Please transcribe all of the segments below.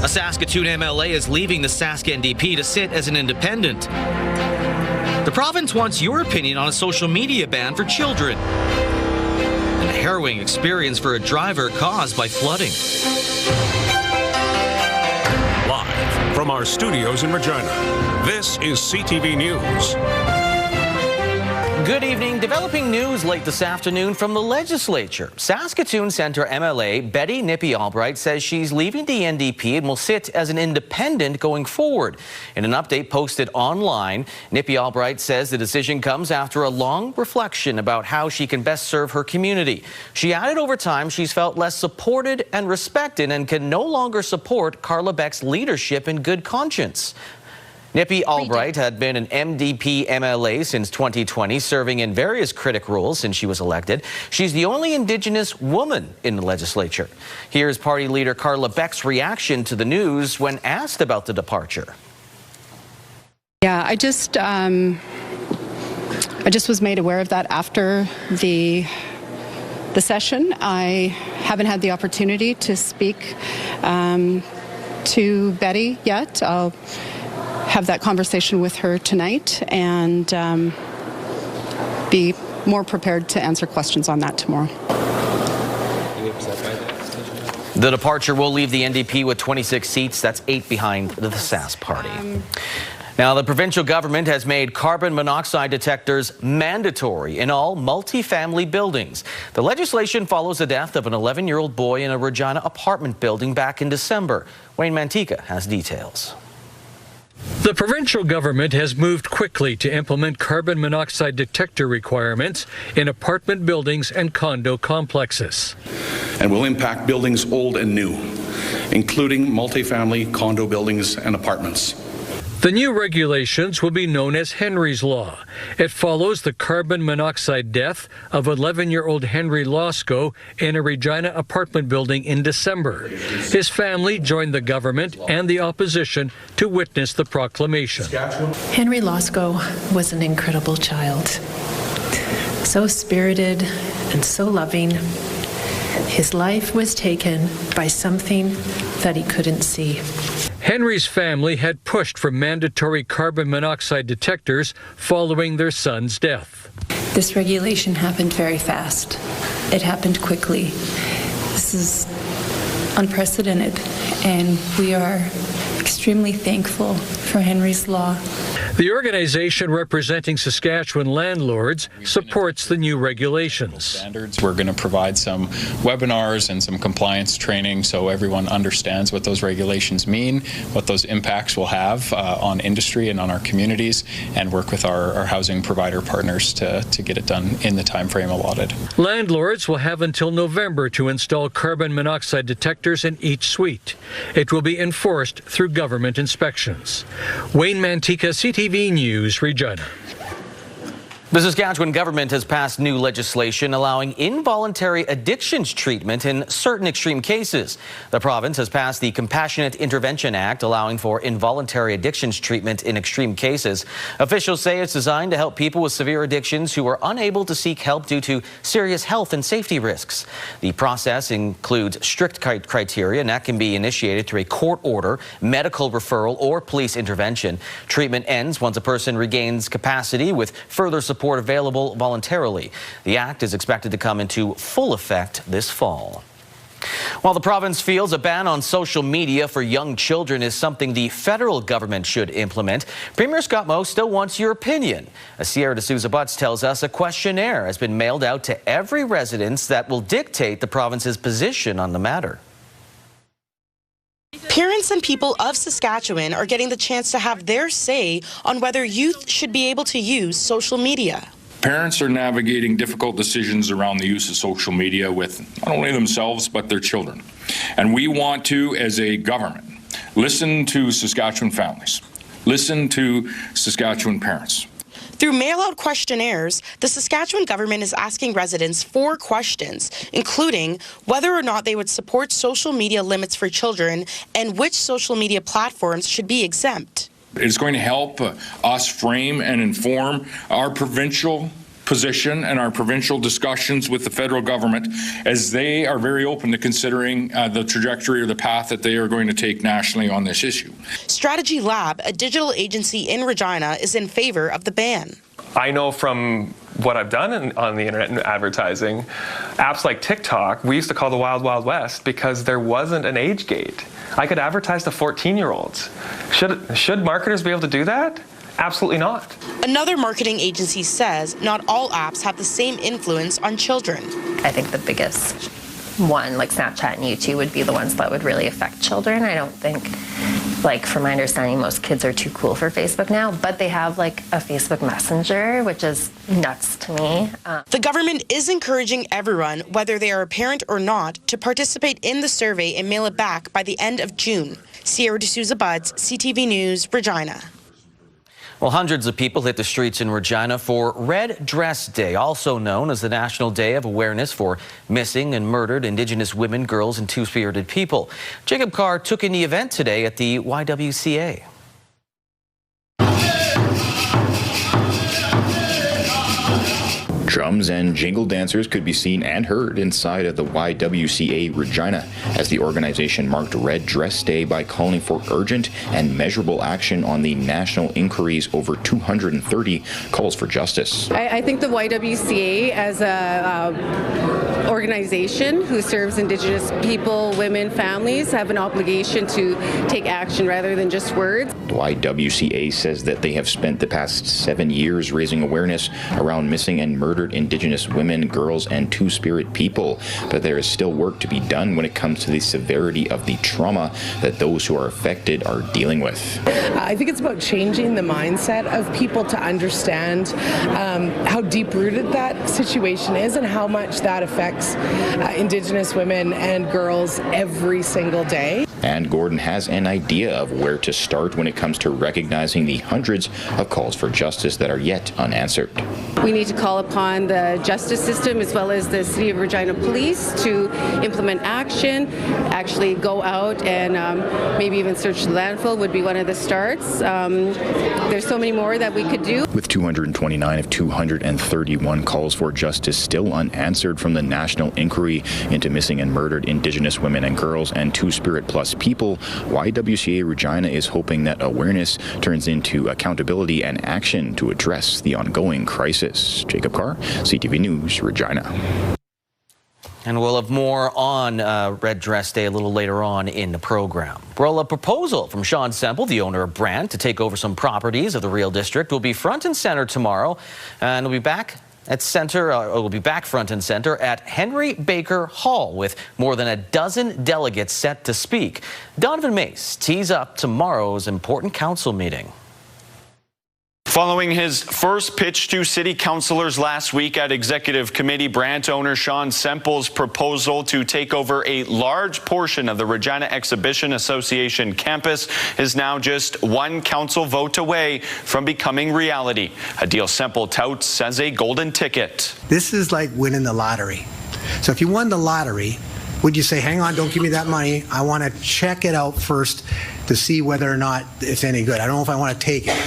A Saskatoon MLA is leaving the Sask NDP to sit as an independent. The province wants your opinion on a social media ban for children. And a harrowing experience for a driver caused by flooding. Live from our studios in Regina, this is CTV News. Good evening. Developing news late this afternoon from the legislature. Saskatoon Centre MLA Betty Nippi-Albright says she's leaving the NDP and will sit as an independent going forward. In an update posted online, Nippi-Albright says the decision comes after a long reflection about how she can best serve her community. She added over time she's felt less supported and respected and can no longer support Carla Beck's leadership in good conscience. Nippi-Albright had been an MDP MLA since 2020, serving in various critic roles since she was elected. She's the only Indigenous woman in the legislature. Here's party leader Carla Beck's reaction to the news when asked about the departure. Yeah, I just was made aware of that after the session. I haven't had the opportunity to speak to Betty yet. I'll have that conversation with her tonight and be more prepared to answer questions on that tomorrow. The departure will leave the NDP with 26 seats. That's 8 behind the Sask party. Now, the provincial government has made carbon monoxide detectors mandatory in all multifamily buildings. The legislation follows the death of an 11-year-old boy in a Regina apartment building back in December. Wayne Mantika has details. The provincial government has moved quickly to implement carbon monoxide detector requirements in apartment buildings and condo complexes. And will impact buildings old and new, including multifamily condo buildings and apartments. The new regulations will be known as Henry's Law. It follows the carbon monoxide death of 11-year-old Henry Losco in a Regina apartment building in December. His family joined the government and the opposition to witness the proclamation. Henry Losco was an incredible child. So spirited and so loving. His life was taken by something that he couldn't see. Henry's family had pushed for mandatory carbon monoxide detectors following their son's death. This regulation happened very fast. It happened quickly. This is unprecedented, and we are extremely thankful for Henry's Law. The organization representing Saskatchewan landlords supports the new regulations. We're going to provide some webinars and some compliance training so everyone understands what those regulations mean, what those impacts will have on industry and on our communities, and work with our housing provider partners to get it done in the time frame allotted. Landlords will have until November to install carbon monoxide detectors in each suite. It will be enforced through government inspections. Wayne Mantika, CTV News, Regina. The Saskatchewan government has passed new legislation allowing involuntary addictions treatment in certain extreme cases. The province has passed the Compassionate Intervention Act, allowing for involuntary addictions treatment in extreme cases. Officials say it's designed to help people with severe addictions who are unable to seek help due to serious health and safety risks. The process includes strict criteria, and that can be initiated through a court order, medical referral, or police intervention. Treatment ends once a person regains capacity with further support available voluntarily. The act is expected to come into full effect this fall. While the province feels a ban on social media for young children is something the federal government should implement, Premier Scott Moe still wants your opinion. As Sierra D'Souza Butts tells us, a questionnaire has been mailed out to every resident that will dictate the province's position on the matter. Parents and people of Saskatchewan are getting the chance to have their say on whether youth should be able to use social media. Parents are navigating difficult decisions around the use of social media with not only themselves but their children. And we want to, as a government, listen to Saskatchewan families, listen to Saskatchewan parents. Through mail-out questionnaires, the Saskatchewan government is asking residents 4 questions, including whether or not they would support social media limits for children and which social media platforms should be exempt. It's going to help us frame and inform our provincial position and our provincial discussions with the federal government, as they are very open to considering the trajectory or the path that they are going to take nationally on this issue. Strategy Lab, a digital agency in Regina, is in favor of the ban. I know from what I've done on the internet and advertising, apps like TikTok, we used to call the Wild Wild West because there wasn't an age gate. I could advertise to 14-year-olds. Should marketers be able to do that? Absolutely not. Another marketing agency says not all apps have the same influence on children. I think the biggest one, like Snapchat and YouTube, would be the ones that would really affect children. I don't think, like, from my understanding, most kids are too cool for Facebook now, but they have like a Facebook Messenger, which is nuts to me. The government is encouraging everyone, whether they are a parent or not, to participate in the survey and mail it back by the end of June. Sierra D'Souza Buds, CTV News, Regina. Well, hundreds of people hit the streets in Regina for Red Dress Day, also known as the National Day of Awareness for Missing and Murdered Indigenous Women, Girls, and Two-Spirited People. Jacob Carr took in the event today at the YWCA. Drums and jingle dancers could be seen and heard inside of the YWCA Regina as the organization marked Red Dress Day by calling for urgent and measurable action on the national inquiries over 230 calls for justice. I think the YWCA as a organization who serves Indigenous people, women, families have an obligation to take action rather than just words. The YWCA says that they have spent the past 7 years raising awareness around missing and murdered Indigenous women, girls, and Two-Spirit people, but there is still work to be done when it comes to the severity of the trauma that those who are affected are dealing with. I think it's about changing the mindset of people to understand how deep-rooted that situation is and how much that affects Indigenous women and girls every single day. And Gordon has an idea of where to start when it comes to recognizing the hundreds of calls for justice that are yet unanswered. We need to call upon the justice system as well as the City of Regina Police to implement action, actually go out and maybe even search the landfill would be one of the starts. There's so many more that we could do. With 229 of 231 calls for justice still unanswered from the national inquiry into missing and murdered Indigenous women and girls and Two-Spirit plus people, YWCA Regina is hoping that awareness turns into accountability and action to address the ongoing crisis. Jacob Carr, CTV News, Regina. And we'll have more on Red Dress Day a little later on in the program. Well, a proposal from Sean Semple, the owner of Brant, to take over some properties of the Real District will be front and center tomorrow, and will be back front and center at Henry Baker Hall with more than a dozen delegates set to speak. Donovan Mace tees up tomorrow's important council meeting. Following his first pitch to city councilors last week at Executive Committee, Brant owner Sean Semple's proposal to take over a large portion of the Regina Exhibition Association campus is now just one council vote away from becoming reality, a deal Semple touts as a golden ticket. This is like winning the lottery. So if you won the lottery, would you say, hang on, don't give me that money. I want to check it out first to see whether or not it's any good. I don't know if I want to take it.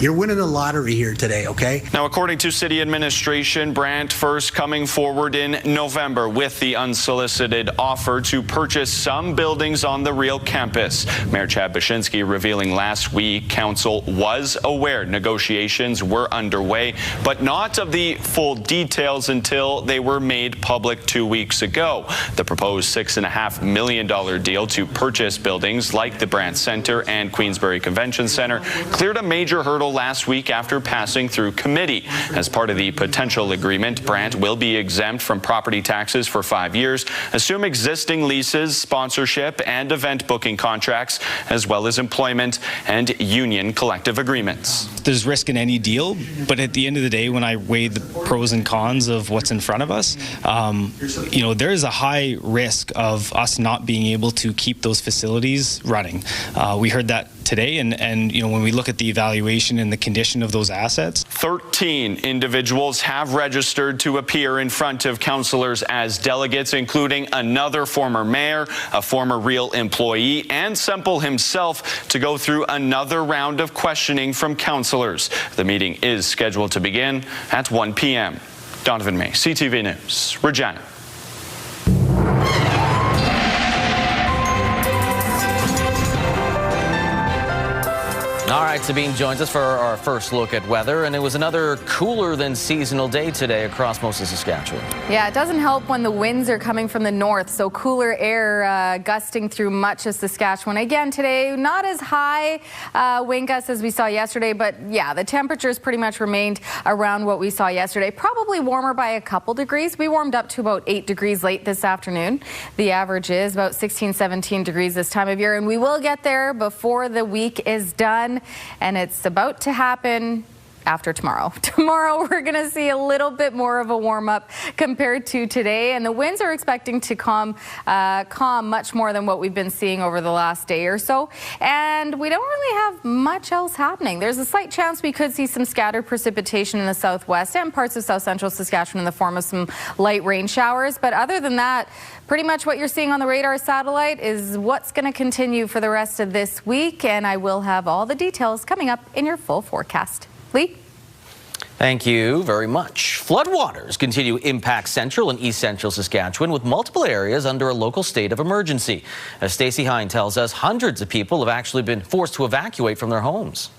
You're winning the lottery here today, okay? Now, according to city administration, Brant first coming forward in November with the unsolicited offer to purchase some buildings on the Real campus. Mayor Chad Bashinsky revealing last week council was aware negotiations were underway, but not of the full details until they were made public 2 weeks ago. The proposed $6.5 million deal to purchase buildings like the Brant Center and Queensbury Convention Center cleared a major hurdle last week after passing through committee. As part of the potential agreement, Brant will be exempt from property taxes for 5 years, assume existing leases, sponsorship, and event booking contracts, as well as employment and union collective agreements. There's risk in any deal, but at the end of the day, when I weigh the pros and cons of what's in front of us, there is a high risk of us not being able to keep those facilities running. We heard that today. And when we look at the evaluation and the condition of those assets, 13 individuals have registered to appear in front of councillors as delegates, including another former mayor, a former Real employee, and Semple himself, to go through another round of questioning from councillors. The meeting is scheduled to begin at 1 p.m. Donovan May, CTV News, Regina. All right, Sabine joins us for our first look at weather, and it was another cooler than seasonal day today across most of Saskatchewan. Yeah, it doesn't help when the winds are coming from the north, so cooler air gusting through much of Saskatchewan. Again, today, not as high wind gusts as we saw yesterday, but yeah, the temperatures pretty much remained around what we saw yesterday. Probably warmer by a couple degrees. We warmed up to about 8 degrees late this afternoon. The average is about 16, 17 degrees this time of year, and we will get there before the week is done. And it's about to happen after tomorrow. Tomorrow we're going to see a little bit more of a warm up compared to today, and the winds are expecting to calm much more than what we've been seeing over the last day or so. And we don't really have much else happening. There's a slight chance we could see some scattered precipitation in the southwest and parts of south central Saskatchewan in the form of some light rain showers. But other than that, pretty much what you're seeing on the radar satellite is what's going to continue for the rest of this week, and I will have all the details coming up in your full forecast. Lee? Thank you very much. Floodwaters continue to impact central and east central Saskatchewan, with multiple areas under a local state of emergency. As Stacey Hine tells us, hundreds of people have actually been forced to evacuate from their homes.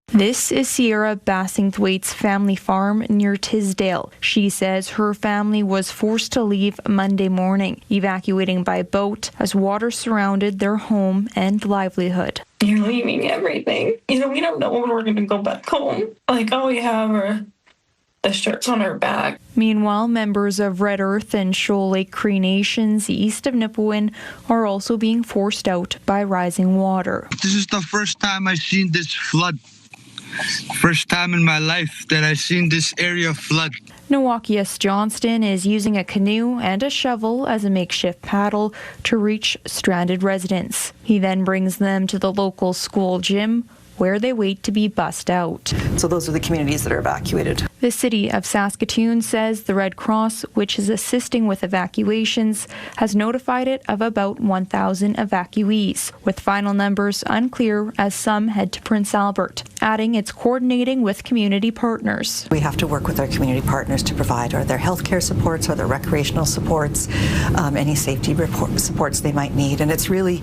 This is Sierra Bassingthwaite's family farm near Tisdale. She says her family was forced to leave Monday morning, evacuating by boat as water surrounded their home and livelihood. You're leaving everything. We don't know when we're going to go back home. All we have are the shirts on our back. Meanwhile, members of Red Earth and Shoal Lake Cree Nations east of Nipawin are also being forced out by rising water. This is the first time I've seen this flood. First time in my life that I've seen this area flood. Nowakius Johnston is using a canoe and a shovel as a makeshift paddle to reach stranded residents. He then brings them to the local school gym, where they wait to be bussed out. So those are the communities that are evacuated. The city of Saskatoon says the Red Cross, which is assisting with evacuations, has notified it of about 1,000 evacuees, with final numbers unclear as some head to Prince Albert, adding it's coordinating with community partners. We have to work with our community partners to provide their healthcare supports or their recreational supports, any safety supports they might need. And it's really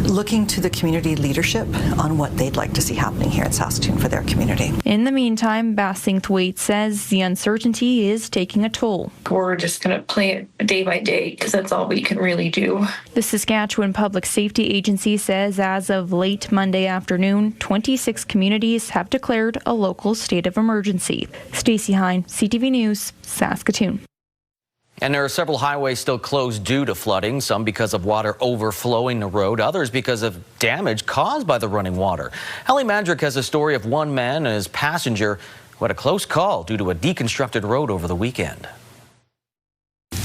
looking to the community leadership on what they'd like to see happening here in Saskatoon for their community. In the meantime, Bassingthwaite says the uncertainty is taking a toll. We're just going to play it day by day because that's all we can really do. The Saskatchewan Public Safety Agency says as of late Monday afternoon, 26 communities have declared a local state of emergency. Stacey Hine, CTV News, Saskatoon. And there are several highways still closed due to flooding, some because of water overflowing the road, others because of damage caused by the running water. Hallie Mandrick has a story of one man and his passenger who had a close call due to a deconstructed road over the weekend.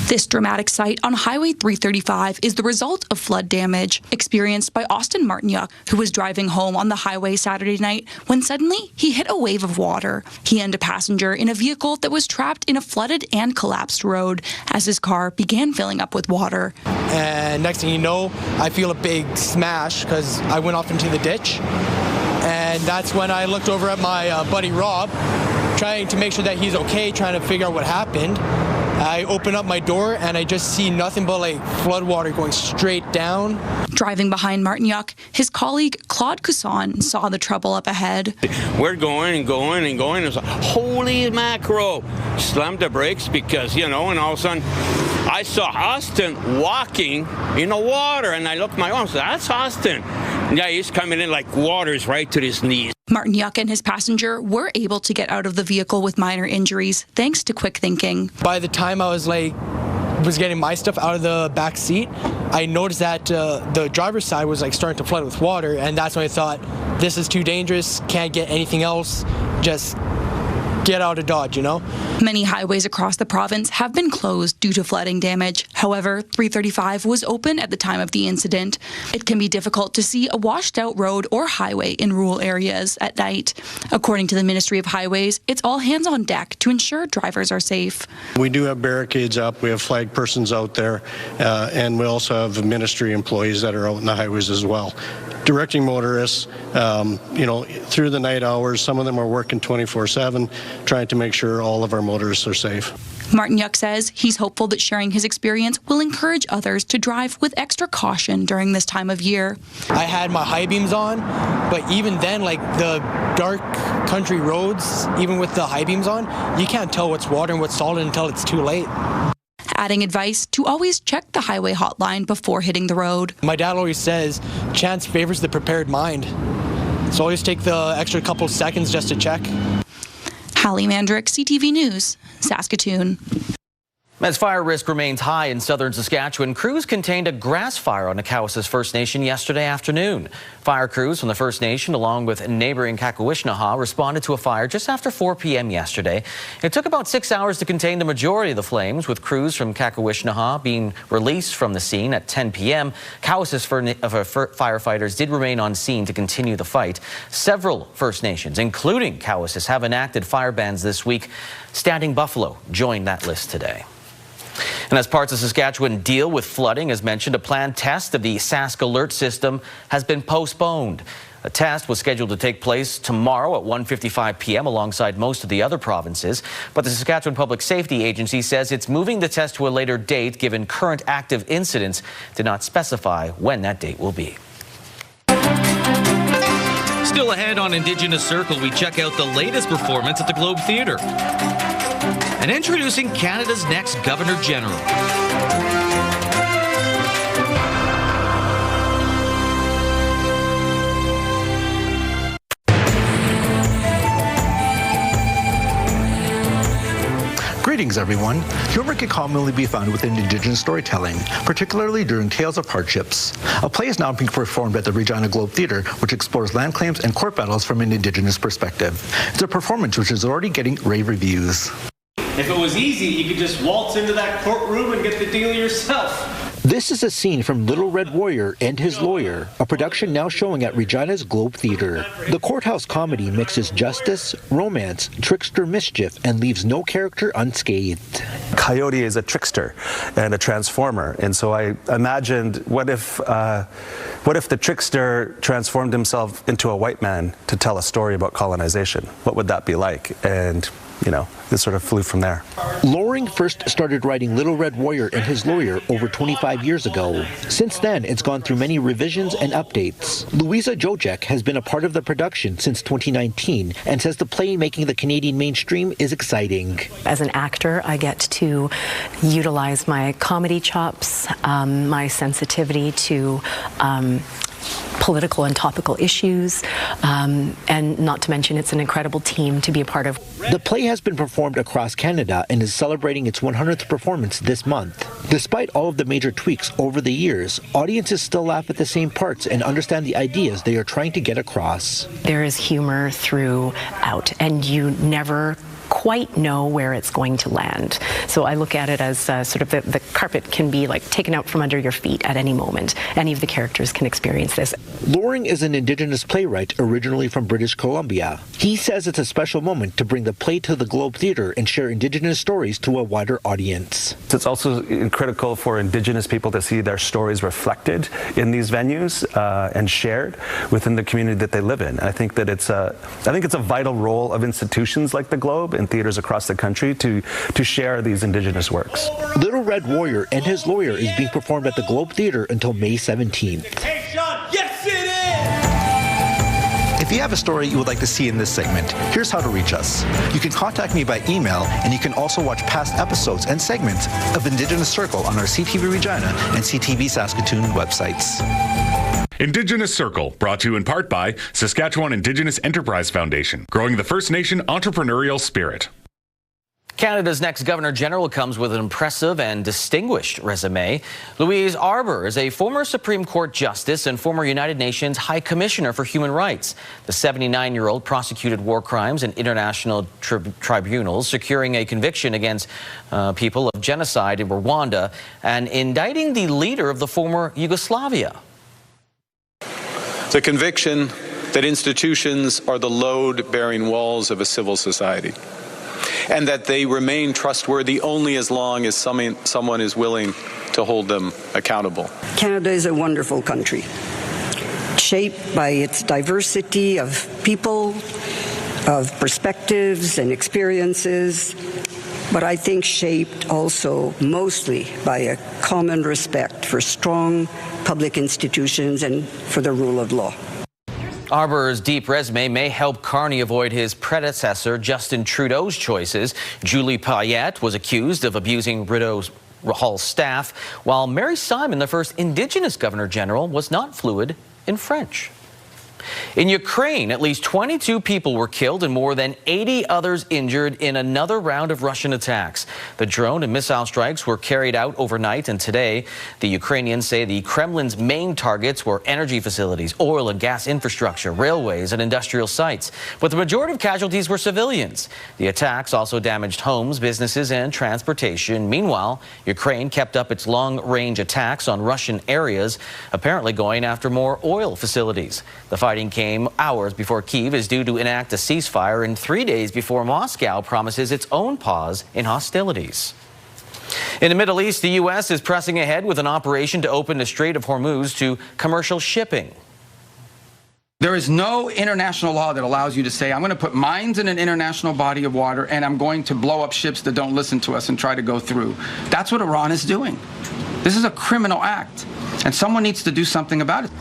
This dramatic sight on Highway 335 is the result of flood damage experienced by Austin Martinyuk, who was driving home on the highway Saturday night when suddenly he hit a wave of water. He and a passenger in a vehicle that was trapped in a flooded and collapsed road as his car began filling up with water. And next thing you know, I feel a big smash because I went off into the ditch. And that's when I looked over at my buddy Rob, trying to make sure that he's okay, trying to figure out what happened. I open up my door and I just see nothing but flood water going straight down. Driving behind Martinyuk, his colleague Claude Cousson saw the trouble up ahead. We're going and going and going. It was like, holy mackerel. Slammed the brakes because, and all of a sudden I saw Austin walking in the water, and I looked at my arm and said, that's Austin. Yeah, he's coming in like water's right to his knees. Martinyuk and his passenger were able to get out of the vehicle with minor injuries thanks to quick thinking. By the time I was getting my stuff out of the back seat, I noticed that the driver's side was starting to flood with water, and that's when I thought, this is too dangerous, can't get anything else, just get out of Dodge, you know? Many highways across the province have been closed due to flooding damage. However, 335 was open at the time of the incident. It can be difficult to see a washed-out road or highway in rural areas at night. According to the Ministry of Highways, it's all hands on deck to ensure drivers are safe. We do have barricades up, we have flag persons out there, and we also have ministry employees that are out in the highways as well. Directing motorists, through the night hours. Some of them are working 24/7, trying to make sure all of our motorists are safe. Martinyuk says he's hopeful that sharing his experience will encourage others to drive with extra caution during this time of year. I had my high beams on, but even then, like the dark country roads, even with the high beams on, you can't tell what's water and what's solid until it's too late. Adding advice to always check the highway hotline before hitting the road. My dad always says, chance favors the prepared mind. So always take the extra couple seconds just to check. Hallie Mandrick, CTV News, Saskatoon. As fire risk remains high in southern Saskatchewan, crews contained a grass fire on the Cowessess First Nation yesterday afternoon. Fire crews from the First Nation, along with neighboring Kakawishnaha, responded to a fire just after 4 p.m. yesterday. It took about 6 hours to contain the majority of the flames, with crews from Kakawishnaha being released from the scene at 10 p.m. Cowessess firefighters did remain on scene to continue the fight. Several First Nations, including Cowessess, have enacted fire bans this week. Standing Buffalo joined that list today. And as parts of Saskatchewan deal with flooding, as mentioned, a planned test of the Sask Alert system has been postponed. A test was scheduled to take place tomorrow at 1:55 p.m. alongside most of the other provinces. But the Saskatchewan Public Safety Agency says it's moving the test to a later date, given current active incidents did not specify when that date will be. Still ahead on Indigenous Circle, we check out the latest performance at the Globe Theatre. And introducing Canada's next Governor General. Greetings, everyone. Humor can commonly be found within Indigenous storytelling, particularly during Tales of Hardships. A play is now being performed at the Regina Globe Theatre, which explores land claims and court battles from an Indigenous perspective. It's a performance which is already getting rave reviews. If it was easy, you could just waltz into that courtroom and get the deal yourself. This is a scene from Little Red Warrior and His Lawyer, a production now showing at Regina's Globe Theatre. The courthouse comedy mixes justice, romance, trickster mischief, and leaves no character unscathed. Coyote is a trickster and a transformer, and so I imagined, what if the trickster transformed himself into a white man to tell a story about colonization? What would that be like? And it sort of flew from there. Loring first started writing Little Red Warrior and His Lawyer over 25 years ago. Since then, it's gone through many revisions and updates. Louisa Jojek has been a part of the production since 2019 and says the play making the Canadian mainstream is exciting. As an actor, I get to utilize my comedy chops, my sensitivity to political and topical issues, and not to mention it's an incredible team to be a part of. The play has been performed across Canada and is celebrating its 100th performance this month. Despite all of the major tweaks over the years, audiences still laugh at the same parts and understand the ideas they are trying to get across. There is humor throughout, and you never quite know where it's going to land. So I look at it as sort of the carpet can be like taken out from under your feet at any moment. Any of the characters can experience this. Loring is an Indigenous playwright originally from British Columbia. He says it's a special moment to bring the play to the Globe Theatre and share Indigenous stories to a wider audience. It's also critical for Indigenous people to see their stories reflected in these venues and shared within the community that they live in. I think that it's a vital role of institutions like the Globe and theaters across the country to share these Indigenous works. Little Red Warrior and His Lawyer is being performed at the Globe Theatre until May 17th. Yes, it is! If you have a story you would like to see in this segment, here's how to reach us. You can contact me by email, and you can also watch past episodes and segments of Indigenous Circle on our CTV Regina and CTV Saskatoon websites. Indigenous Circle, brought to you in part by Saskatchewan Indigenous Enterprise Foundation, growing the First Nation entrepreneurial spirit. Canada's next Governor-General comes with an impressive and distinguished resume. Louise Arbour is a former Supreme Court Justice and former United Nations High Commissioner for Human Rights. The 79-year-old prosecuted war crimes in international tribunals, securing a conviction against people of genocide in Rwanda and indicting the leader of the former Yugoslavia. The conviction that institutions are the load-bearing walls of a civil society, and that they remain trustworthy only as long as someone is willing to hold them accountable. Canada is a wonderful country, shaped by its diversity of people, of perspectives and experiences, but I think shaped also mostly by a common respect for strong public institutions and for the rule of law. Arbour's deep resume may help Carney avoid his predecessor Justin Trudeau's choices. Julie Payette was accused of abusing Trudeau's Hall staff, while Mary Simon, the first Indigenous Governor-General, was not fluent in French. In Ukraine, at least 22 people were killed and more than 80 others injured in another round of Russian attacks. The drone and missile strikes were carried out overnight and today. The Ukrainians say the Kremlin's main targets were energy facilities, oil and gas infrastructure, railways and industrial sites. But the majority of casualties were civilians. The attacks also damaged homes, businesses and transportation. Meanwhile, Ukraine kept up its long-range attacks on Russian areas, apparently going after more oil facilities. The fighting came hours before Kyiv is due to enact a ceasefire and 3 days before Moscow promises its own pause in hostilities. In the Middle East, the U.S. is pressing ahead with an operation to open the Strait of Hormuz to commercial shipping. There is no international law that allows you to say, I'm going to put mines in an international body of water and I'm going to blow up ships that don't listen to us and try to go through. That's what Iran is doing. This is a criminal act, and someone needs to do something about it.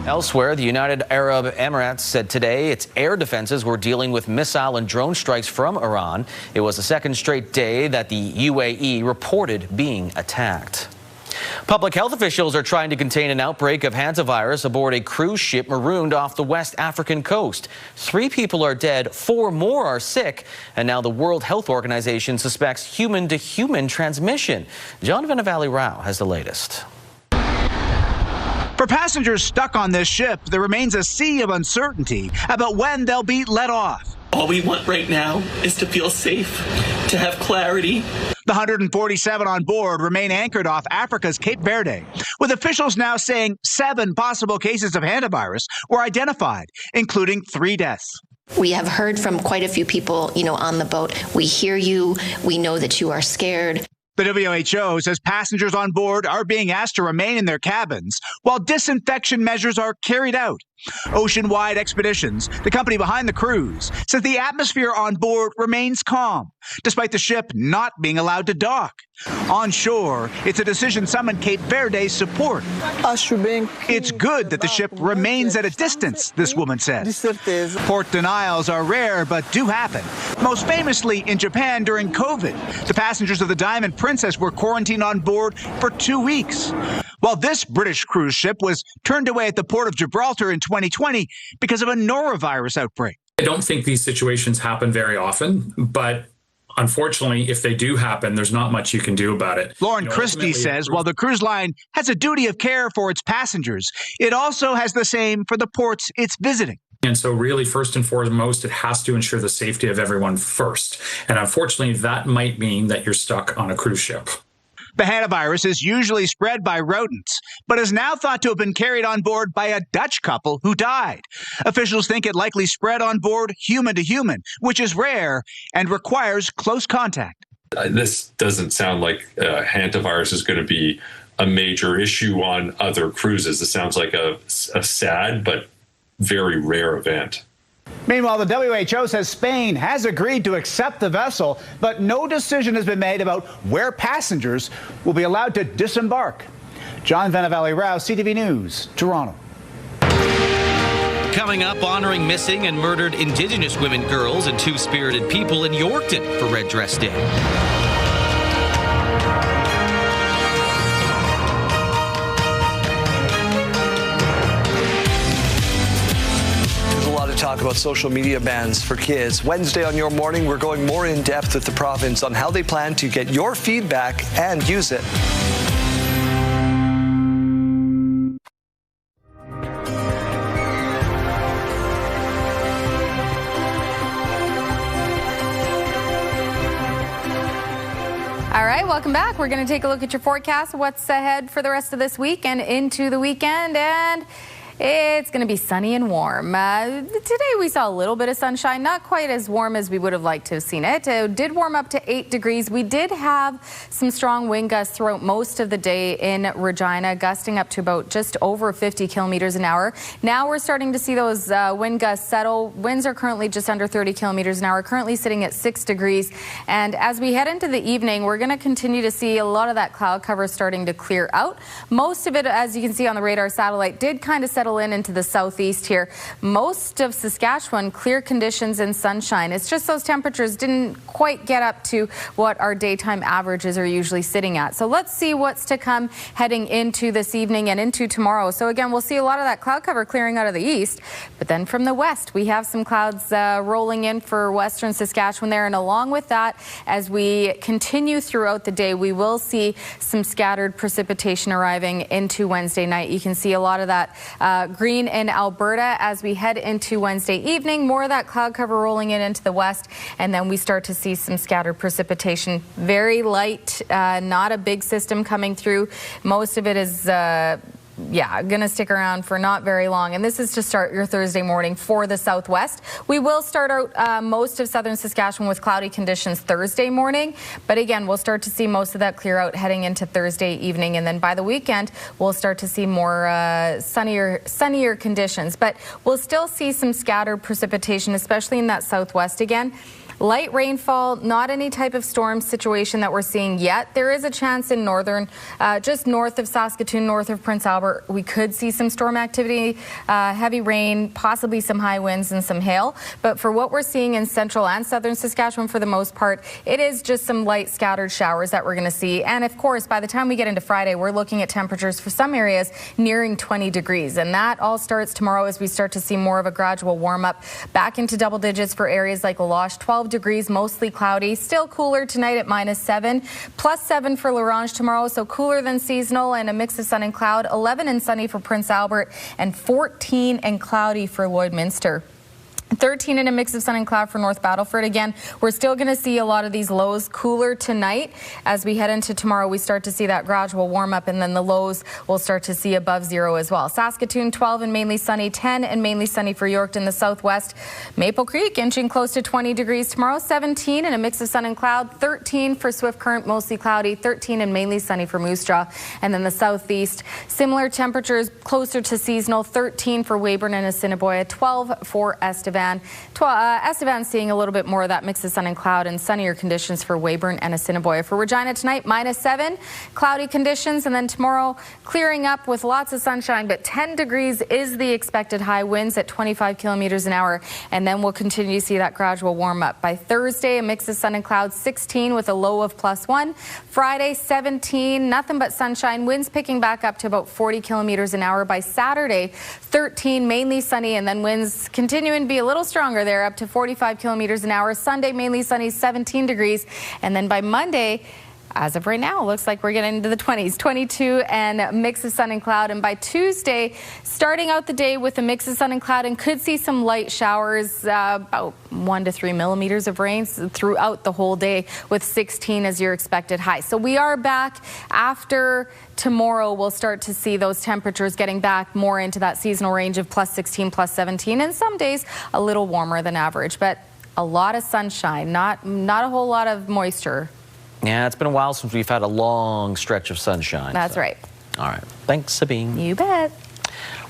Elsewhere, the United Arab Emirates said today its air defenses were dealing with missile and drone strikes from Iran. It was the second straight day that the UAE reported being attacked. Public health officials are trying to contain an outbreak of hantavirus aboard a cruise ship marooned off the West African coast. 3 people are dead, 4 more are sick, and now the World Health Organization suspects human-to-human transmission. John Venevali-Rao has the latest. For passengers stuck on this ship, there remains a sea of uncertainty about when they'll be let off. All we want right now is to feel safe, to have clarity. The 147 on board remain anchored off Africa's Cape Verde, with officials now saying 7 possible cases of hantavirus were identified, including 3 deaths. We have heard from quite a few people, on the boat. We hear you. We know that you are scared. The WHO says passengers on board are being asked to remain in their cabins while disinfection measures are carried out. Ocean-Wide Expeditions, the company behind the cruise, says the atmosphere on board remains calm, despite the ship not being allowed to dock. On shore, it's a decision some in Cape Verde support. It's good that the ship remains at a distance, this woman says. Port denials are rare, but do happen. Most famously in Japan during COVID. The passengers of the Diamond Princess were quarantined on board for 2 weeks. While this British cruise ship was turned away at the port of Gibraltar in 2020 because of a norovirus outbreak. I don't think these situations happen very often, but unfortunately, if they do happen, there's not much you can do about it. Lauren Christie says while the cruise line has a duty of care for its passengers, it also has the same for the ports it's visiting. And so really, first and foremost, it has to ensure the safety of everyone first. And unfortunately, that might mean that you're stuck on a cruise ship. The hantavirus is usually spread by rodents, but is now thought to have been carried on board by a Dutch couple who died. Officials think it likely spread on board human to human, which is rare and requires close contact. This doesn't sound like hantavirus is going to be a major issue on other cruises. It sounds like a sad but very rare event. Meanwhile, the WHO says Spain has agreed to accept the vessel, but no decision has been made about where passengers will be allowed to disembark. John Venevali-Rao, CTV News, Toronto. Coming up, honoring missing and murdered Indigenous women, girls, and two-spirited people in Yorkton for Red Dress Day. Talk talk about social media bans for kids. Wednesday on Your Morning, we're going more in depth with the province on how they plan to get your feedback and use it. All right, welcome back. We're going to take a look at your forecast, what's ahead for the rest of this week and into the weekend, and it's going to be sunny and warm. Today we saw a little bit of sunshine, not quite as warm as we would have liked to have seen it. It did warm up to 8 degrees. We did have some strong wind gusts throughout most of the day in Regina, gusting up to about just over 50 kilometers an hour. Now we're starting to see those wind gusts settle. Winds are currently just under 30 kilometers an hour, currently sitting at 6 degrees. And as we head into the evening, we're going to continue to see a lot of that cloud cover starting to clear out. Most of it, as you can see on the radar satellite, did kind of settle in into the southeast here. Most of Saskatchewan, clear conditions and sunshine. It's just those temperatures didn't quite get up to what our daytime averages are usually sitting at. So let's see what's to come heading into this evening and into tomorrow. So again, we'll see a lot of that cloud cover clearing out of the east, but then from the west, we have some clouds rolling in for western Saskatchewan there. And along with that, as we continue throughout the day, we will see some scattered precipitation arriving into Wednesday night. You can see a lot of that green in Alberta as we head into Wednesday evening. More of that cloud cover rolling in into the west, and then we start to see some scattered precipitation. Very light, not a big system coming through. Most of it is going to stick around for not very long. And this is to start your Thursday morning for the southwest. We will start out most of southern Saskatchewan with cloudy conditions Thursday morning. But again, we'll start to see most of that clear out heading into Thursday evening. And then by the weekend, we'll start to see more sunnier conditions. But we'll still see some scattered precipitation, especially in that southwest again. Light rainfall, not any type of storm situation that we're seeing yet. There is a chance in northern, just north of Saskatoon, north of Prince Albert, we could see some storm activity, heavy rain, possibly some high winds and some hail. But for what we're seeing in central and southern Saskatchewan, for the most part, it is just some light scattered showers that we're going to see. And of course, by the time we get into Friday, we're looking at temperatures for some areas nearing 20 degrees. And that all starts tomorrow as we start to see more of a gradual warm up back into double digits for areas like La Loche, 12 degrees, mostly cloudy. Still cooler tonight at -7, +7 for La Ronge tomorrow, so cooler than seasonal and a mix of sun and cloud. 11 and sunny for Prince Albert and 14 and cloudy for Lloydminster. 13 in a mix of sun and cloud for North Battleford. Again, we're still going to see a lot of these lows cooler tonight. As we head into tomorrow, we start to see that gradual warm up, and then the lows we'll start to see above 0 as well. Saskatoon, 12 and mainly sunny, 10 and mainly sunny for Yorkton, the southwest. Maple Creek inching close to 20 degrees tomorrow, 17 and a mix of sun and cloud, 13 for Swift Current, mostly cloudy, 13 and mainly sunny for Moose Jaw. And then the southeast, similar temperatures closer to seasonal, 13 for Weyburn and Assiniboia, 12 for Estevan. Estevan seeing a little bit more of that mix of sun and cloud and sunnier conditions for Weyburn and Assiniboia. For Regina tonight, -7, cloudy conditions, and then tomorrow clearing up with lots of sunshine, but 10 degrees is the expected high, winds at 25 kilometers an hour, and then we'll continue to see that gradual warm up. By Thursday, a mix of sun and cloud, 16 with a low of +1. Friday, 17, nothing but sunshine, winds picking back up to about 40 kilometers an hour. By Saturday, 13, mainly sunny, and then winds continuing to be a little stronger there, up to 45 kilometers an hour. Sunday, mainly sunny, 17 degrees. And then by Monday, as of right now, looks like we're getting into the 20s, 22 and a mix of sun and cloud. And by Tuesday, starting out the day with a mix of sun and cloud, and could see some light showers, about 1 to 3 millimeters of rain throughout the whole day, with 16 as your expected high. So we are back after tomorrow. We'll start to see those temperatures getting back more into that seasonal range of +16, +17, and some days a little warmer than average, but a lot of sunshine, not a whole lot of moisture. Yeah, it's been a while since we've had a long stretch of sunshine. That's right. All right. Thanks, Sabine. You bet.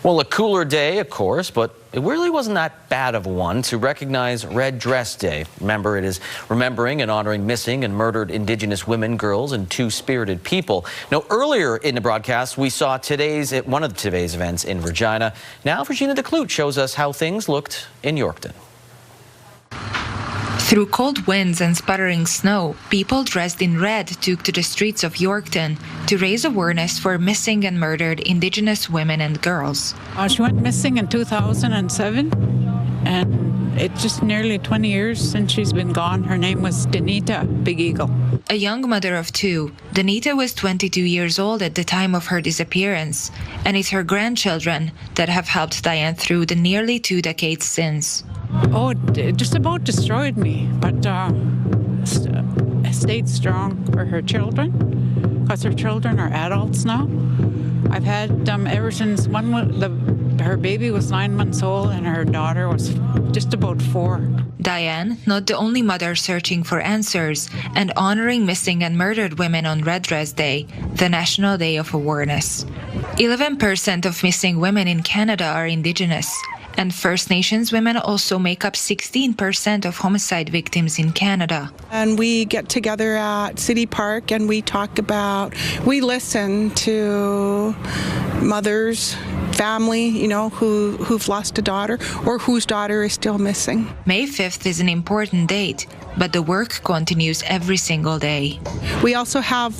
Well, a cooler day, of course, but it really wasn't that bad of a one to recognize Red Dress Day. Remember, it is remembering and honoring missing and murdered Indigenous women, girls, and two-spirited people. Now, earlier in the broadcast, we saw one of today's events in Regina. Now, Regina DeClute shows us how things looked in Yorkton. Through cold winds and sputtering snow, people dressed in red took to the streets of Yorkton to raise awareness for missing and murdered Indigenous women and girls. She went missing in 2007, And it's just nearly 20 years since she's been gone. Her name was Danita Big Eagle. A young mother of two, Danita was 22 years old at the time of her disappearance, and it's her grandchildren that have helped Diane through the nearly 2 decades since. Oh, it just about destroyed me, but stayed strong for her children, because her children are adults now. I've had them ever since her baby was 9 months old and her daughter was just about 4. Diane, not the only mother searching for answers and honoring missing and murdered women on Red Dress Day, the National Day of Awareness. 11% of missing women in Canada are Indigenous, and First Nations women also make up 16% of homicide victims in Canada. And we get together at City Park and we listen to mothers, family, who've lost a daughter or whose daughter is still missing. May 5th is an important date, but the work continues every single day. They also have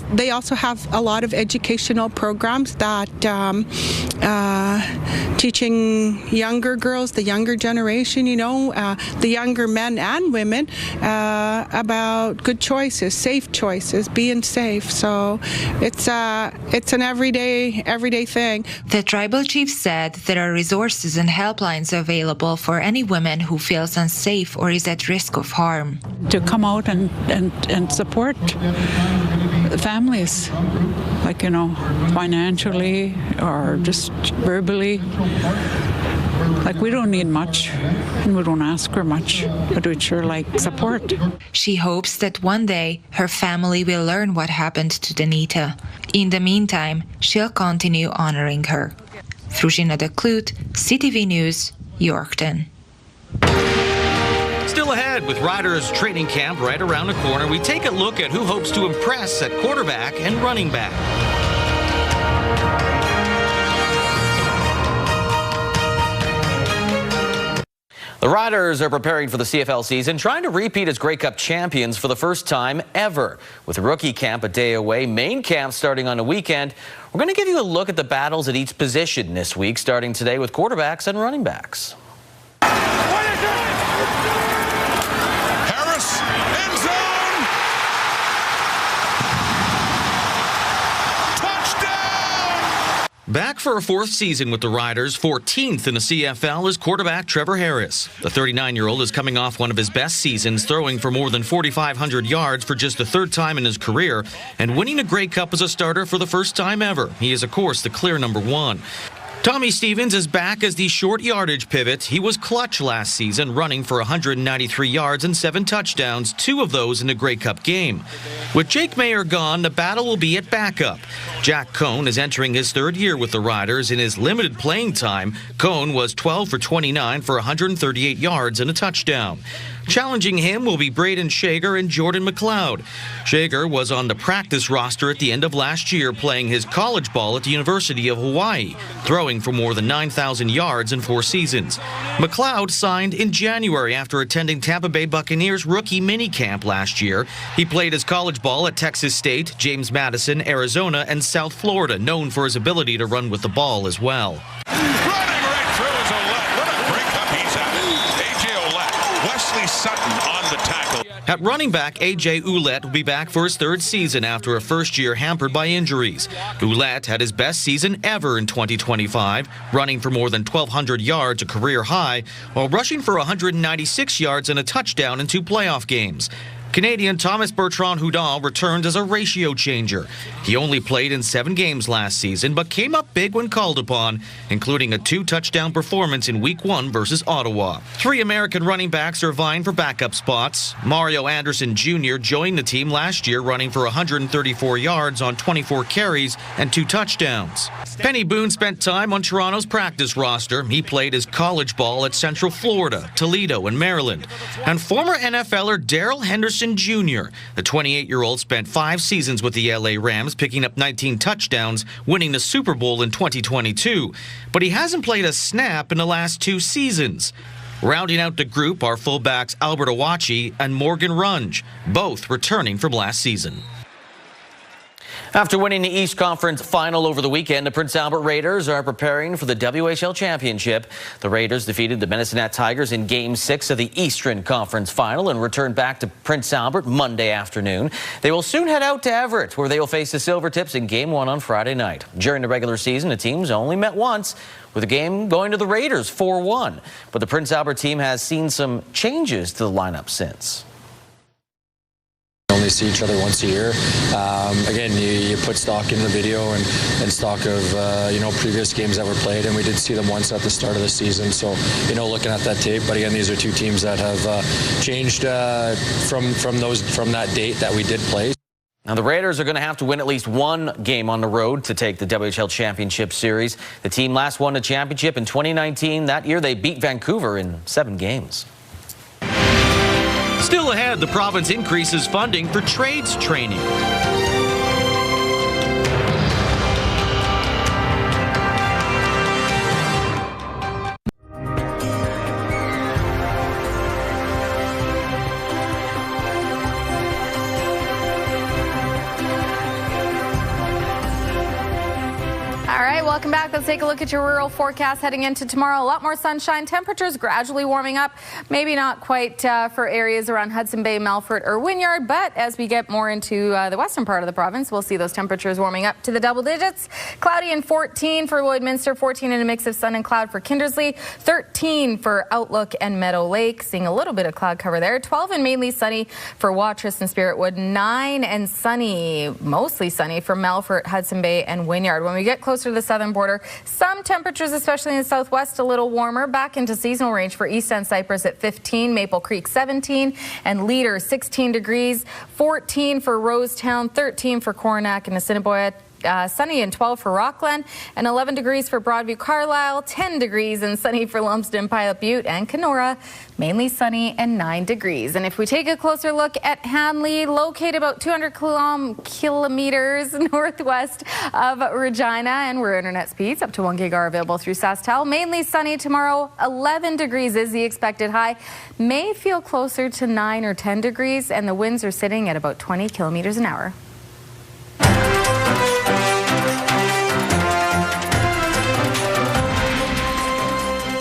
a lot of educational programs that teaching younger girls, the younger generation, the younger men and women about good choices, safe choices, being safe. So it's an everyday thing. The tribal chief said there are resources and helplines available for any woman who feels unsafe or is at risk of harm. To come out and support the families, financially or just verbally. We don't need much, and we don't ask for much, but we'd sure like support. She hopes that one day her family will learn what happened to Danita. In the meantime, she'll continue honoring her. Regina Declute, CTV News, Yorkton. Still ahead with Riders training camp right around the corner, we take a look at who hopes to impress at quarterback and running back. The Riders are preparing for the CFL season, trying to repeat as Grey Cup champions for the first time ever. With rookie camp a day away, main camp starting on the weekend, we're going to give you a look at the battles at each position this week, starting today with quarterbacks and running backs. Harris, end zone! Back for a fourth season with the Riders, 14th in the CFL, is quarterback Trevor Harris. The 39-year-old is coming off one of his best seasons, throwing for more than 4,500 yards for just the third time in his career, and winning a Grey Cup as a starter for the first time ever. He is, of course, the clear number one. Tommy Stevens is back as the short yardage pivot. He was clutch last season, running for 193 yards and 7 touchdowns, 2 of those in the Grey Cup game. With Jake Mayer gone, the battle will be at backup. Jack Cohn is entering his third year with the Riders. In his limited playing time, Cohn was 12 for 29 for 138 yards and a touchdown. Challenging him will be Braden Shager and Jordan McLeod. Shager was on the practice roster at the end of last year, playing his college ball at the University of Hawaii, throwing for more than 9,000 yards in 4 seasons. McLeod signed in January after attending Tampa Bay Buccaneers rookie minicamp last year. He played his college ball at Texas State, James Madison, Arizona, and South Florida, known for his ability to run with the ball as well. Sutton on the tackle. At running back, A.J. Ouellette will be back for his third season after a first year hampered by injuries. Ouellette had his best season ever in 2025, running for more than 1,200 yards, a career high, while rushing for 196 yards and a touchdown in 2 playoff games. Canadian Thomas Bertrand-Houdon returned as a ratio changer. He only played in 7 games last season, but came up big when called upon, including a 2-touchdown performance in Week 1 versus Ottawa. 3 American running backs are vying for backup spots. Mario Anderson Jr. joined the team last year, running for 134 yards on 24 carries and 2 touchdowns. Penny Boone spent time on Toronto's practice roster. He played his college ball at Central Florida, Toledo, and Maryland. And former NFLer Darrell Henderson Jr. The 28-year-old spent 5 seasons with the LA Rams, picking up 19 touchdowns, winning the Super Bowl in 2022. But he hasn't played a snap in the last 2 seasons. Rounding out the group are fullbacks Albert Awachi and Morgan Runge, both returning from last season. After winning the East Conference final over the weekend, the Prince Albert Raiders are preparing for the WHL Championship. The Raiders defeated the Medicine Tigers in Game 6 of the Eastern Conference final and returned back to Prince Albert Monday afternoon. They will soon head out to Everett, where they will face the Silvertips in Game 1 on Friday night. During the regular season, the teams only met once, with the game going to the Raiders 4-1. But the Prince Albert team has seen some changes to the lineup since. Only see each other once a year. Again, you put stock in the video and stock of previous games that were played, and we did see them once at the start of the season. So looking at that tape, but again, these are two teams that have changed from that date that we did play. Now, the Raiders are going to have to win at least one game on the road to take the WHL Championship Series. The team last won the championship in 2019. That year, they beat Vancouver in 7 games. Still ahead, the province increases funding for trades training. Welcome back. Let's take a look at your rural forecast heading into tomorrow. A lot more sunshine. Temperatures gradually warming up. Maybe not quite for areas around Hudson Bay, Melfort, or Wynyard, but as we get more into the western part of the province, we'll see those temperatures warming up to the double digits. Cloudy and 14 for Lloydminster, 14 in a mix of sun and cloud for Kindersley, 13 for Outlook and Meadow Lake, seeing a little bit of cloud cover there, 12 and mainly sunny for Watrous and Spiritwood, 9 and sunny, mostly sunny for Melfort, Hudson Bay, and Wynyard. When we get closer to the southern border, some temperatures, especially in the southwest, a little warmer. Back into seasonal range for East End Cypress at 15, Maple Creek 17, and Leader 16 degrees, 14 for Rosetown, 13 for Coronach and Assiniboia. Sunny and 12 for Rockland, and 11 degrees for Broadview, Carlisle, 10 degrees and sunny for Lumsden, Pilot Butte, and Kenora, mainly sunny and 9 degrees. And if we take a closer look at Hanley, located about 200 kilometers northwest of Regina, and where internet speeds up to 1 gig are available through SaskTel. Mainly sunny tomorrow, 11 degrees is the expected high. May feel closer to 9 or 10 degrees, and the winds are sitting at about 20 kilometers an hour.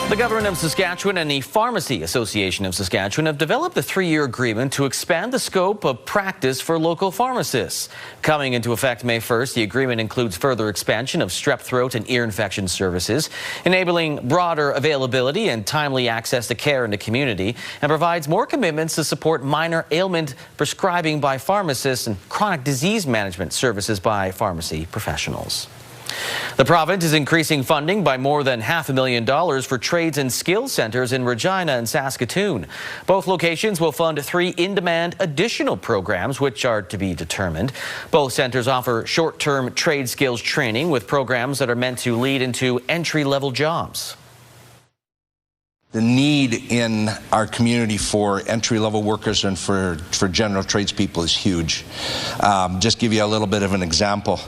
The Government of Saskatchewan and the Pharmacy Association of Saskatchewan have developed a 3-year agreement to expand the scope of practice for local pharmacists. Coming into effect May 1st, the agreement includes further expansion of strep throat and ear infection services, enabling broader availability and timely access to care in the community, and provides more commitments to support minor ailment prescribing by pharmacists and chronic disease management services by pharmacy professionals. The province is increasing funding by more than $500,000 for trades and skills centers in Regina and Saskatoon. Both locations will fund 3 in-demand additional programs, which are to be determined. Both centers offer short-term trade skills training with programs that are meant to lead into entry-level jobs. The need in our community for entry-level workers and for general tradespeople is huge. Just give you a little bit of an example.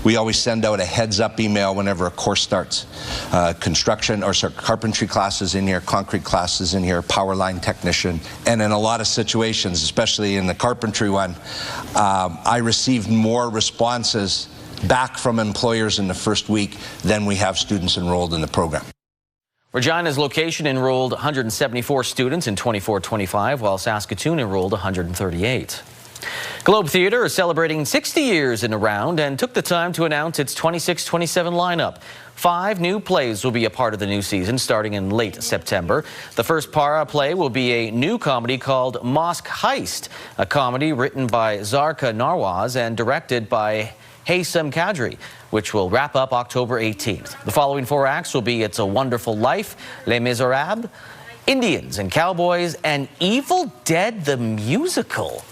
We always send out a heads-up email whenever a course starts. Carpentry classes in here, concrete classes in here, power line technician. And in a lot of situations, especially in the carpentry one, I received more responses back from employers in the first week than we have students enrolled in the program. Regina's location enrolled 174 students in 24-25, while Saskatoon enrolled 138. Globe Theatre is celebrating 60 years in the round and took the time to announce its 26-27 lineup. 5 new plays will be a part of the new season starting in late September. The first para play will be a new comedy called Mosque Heist, a comedy written by Zarka Narwaz and directed by Haysam Kadri, which will wrap up October 18th. The following 4 acts will be It's a Wonderful Life, Les Miserables, Indians and Cowboys, and Evil Dead the Musical.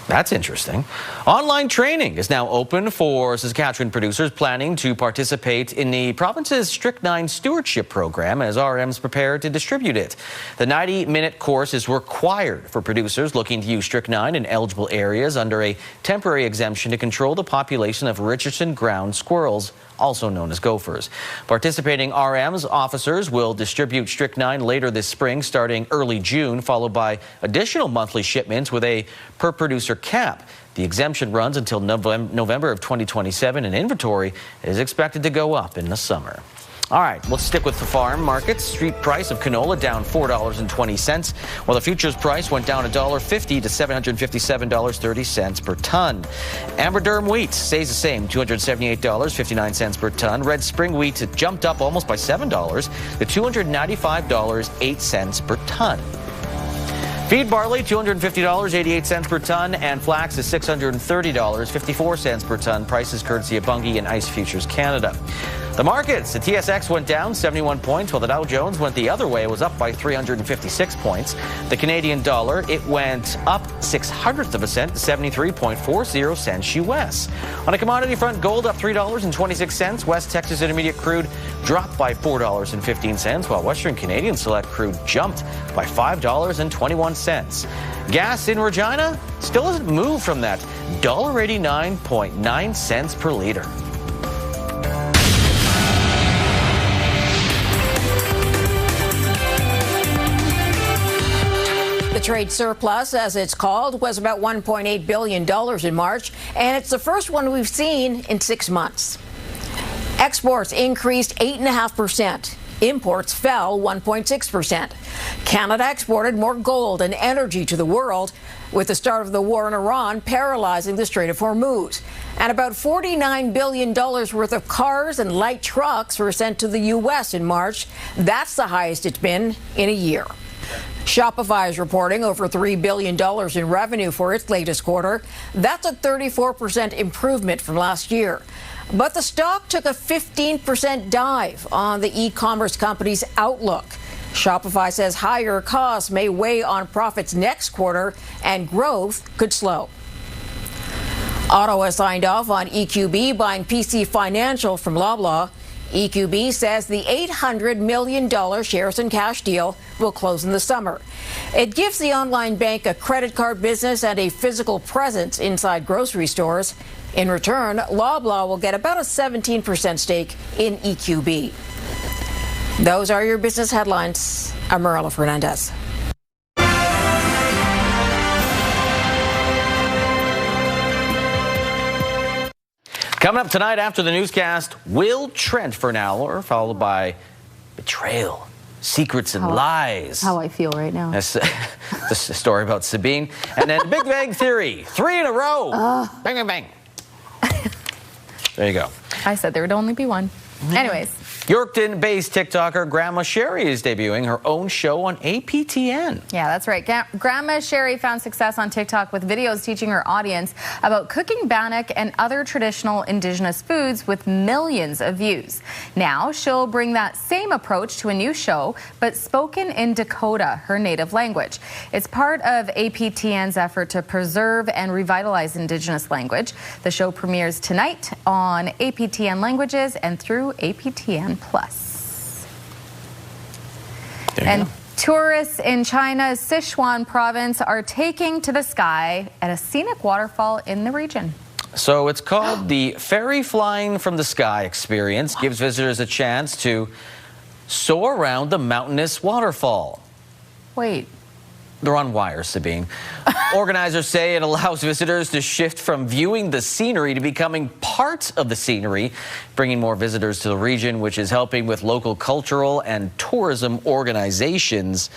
That's interesting. Online training is now open for Saskatchewan producers planning to participate in the province's Strychnine Stewardship Program as RMs prepare to distribute it. The 90-minute course is required for producers looking to use strychnine in eligible areas under a temporary exemption to control the population of Richardson ground squirrels also known as gophers. Participating RMs officers will distribute strychnine later this spring, starting early June, followed by additional monthly shipments with a per producer cap. The exemption runs until November of 2027, and inventory is expected to go up in the summer. All right, let's stick with the farm markets. Street price of canola down $4.20, while the futures price went down $1.50 to $757.30 per ton. Amber durum wheat stays the same, $278.59 per ton. Red spring wheat jumped up almost by $7 to $295.08 per ton. Feed barley, $250.88 per ton, and flax is $630.54 per ton. Prices courtesy of Bunge and Ice Futures Canada. The markets, the TSX went down 71 points, while the Dow Jones went the other way. It was up by 356 points. The Canadian dollar, it went up 0.06 of a cent to 73.40 cents US. On a commodity front, gold up $3.26. West Texas Intermediate crude dropped by $4.15, while Western Canadian Select crude jumped by $5.21. Gas in Regina still hasn't moved from that $1.89.9 cents per liter. The trade surplus, as it's called, was about $1.8 billion in March, and it's the first one we've seen in 6 months. Exports increased 8.5%. Imports fell 1.6%. Canada exported more gold and energy to the world, with the start of the war in Iran paralyzing the Strait of Hormuz. And about $49 billion worth of cars and light trucks were sent to the U.S. in March. That's the highest it's been in a year. Shopify is reporting over $3 billion in revenue for its latest quarter. That's a 34% improvement from last year. But the stock took a 15% dive on the e-commerce company's outlook. Shopify says higher costs may weigh on profits next quarter and growth could slow. Ottawa signed off on EQB buying PC Financial from Loblaw. EQB says the $800 million shares and cash deal will close in the summer. It gives the online bank a credit card business and a physical presence inside grocery stores. In return, Loblaw will get about a 17% stake in EQB. Those are your business headlines. I'm Marilla Fernandez. Coming up tonight after the newscast, will Trent for an hour, followed by betrayal, secrets and lies. How I feel right now. That's the story about Sabine. And then Big Bang Theory, 3 in a row. Bang, bang, bang. There you go. I said there would only be one. Anyways. Yorkton-based TikToker Grandma Sherry is debuting her own show on APTN. Yeah, that's right. Grandma Sherry found success on TikTok with videos teaching her audience about cooking bannock and other traditional Indigenous foods with millions of views. Now she'll bring that same approach to a new show, but spoken in Dakota, her native language. It's part of APTN's effort to preserve and revitalize Indigenous language. The show premieres tonight on APTN Languages and through APTN Plus. And tourists in China's Sichuan province are taking to the sky at a scenic waterfall in the region. So it's called the Fairy Flying from the Sky experience. Gives visitors a chance to soar around the mountainous waterfall. Wait. They're on wires, Sabine. Organizers say it allows visitors to shift from viewing the scenery to becoming part of the scenery, bringing more visitors to the region, which is helping with local cultural and tourism organizations.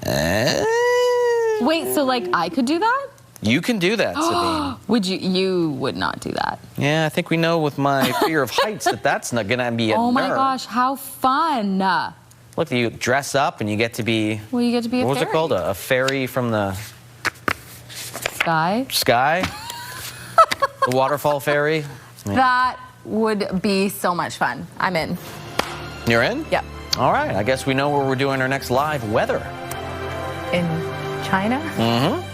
Wait, so like I could do that? You can do that, Sabine. Would you? You would not do that. Yeah, I think we know with my fear of heights that's not going to be a Oh my nerve. gosh, how fun. Look, you dress up and you get to be... Well, you get to be a what was fairy. it called? A fairy from the... Sky? Sky? The waterfall fairy? Yeah. That would be so much fun. I'm in. You're in? Yep. All right, I guess we know where we're doing our next live weather. In China? Mm-hmm.